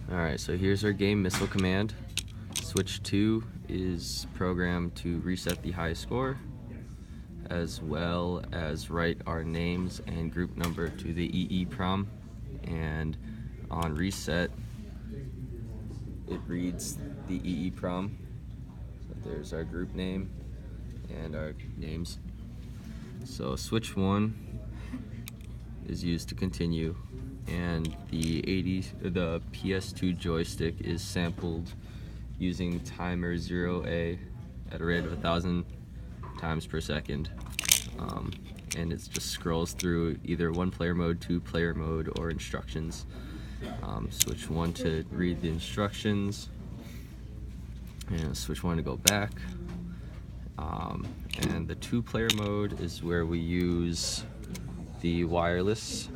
Alright, so here's our game missile command. Switch 2 is programmed to reset the high score, as well as write our names and group number to the EEPROM. And on reset, it reads the EEPROM. So there's our group name and our names. So switch 1 is used to continue, and the PS2 joystick is sampled using timer 0A at a rate of 1,000 times per second. And it just scrolls through either 1-player mode, 2-player mode, or instructions. Switch 1 to read the instructions, and switch 1 to go back. And the 2-player mode is where we use the wireless,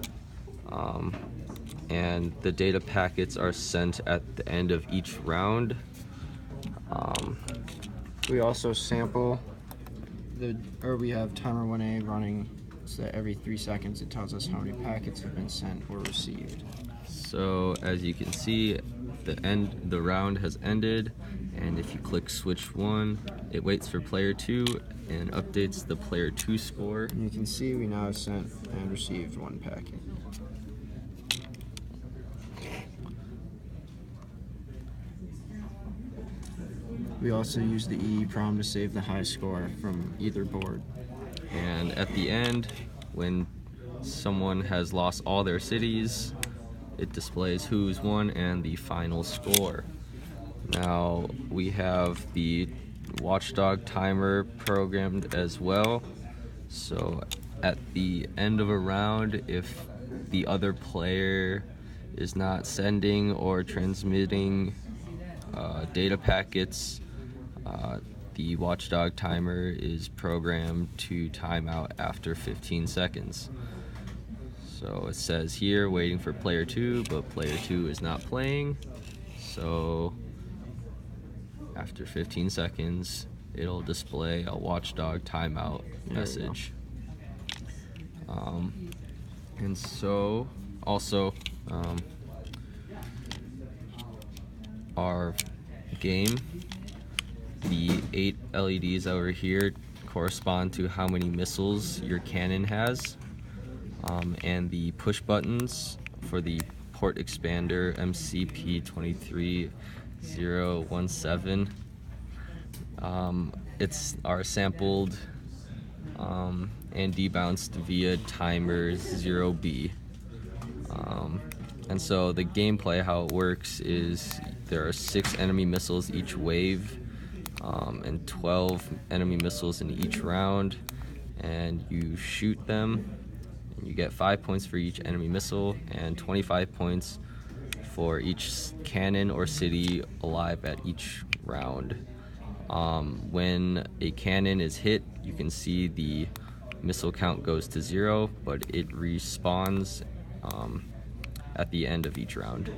and the data packets are sent at the end of each round. We also sample we have timer 1A running, so that every 3 seconds it tells us how many packets have been sent or received. So as you can see, the round has ended, and if you click switch 1, it waits for player 2 and updates the player 2 score. And you can see we now have sent and received 1 packet. We also use the EEPROM to save the high score from either board. And at the end, when someone has lost all their cities, it displays who's won and the final score. Now we have the watchdog timer programmed as well. So at the end of a round, if the other player is not sending or transmitting data packets, the watchdog timer is programmed to time out after 15 seconds. So it says here waiting for player 2, but player 2 is not playing. So after 15 seconds, it'll display a watchdog timeout message. And so also our game, the 8 LEDs over here correspond to how many missiles your cannon has, and the push buttons for the port expander MCP23017 are sampled and debounced via timer 0B. And so the gameplay, how it works is there are 6 enemy missiles each wave, and 12 enemy missiles in each round, and you shoot them, and you get 5 points for each enemy missile and 25 points for each cannon or city alive at each round. When a cannon is hit, you can see the missile count goes to 0, but it respawns at the end of each round.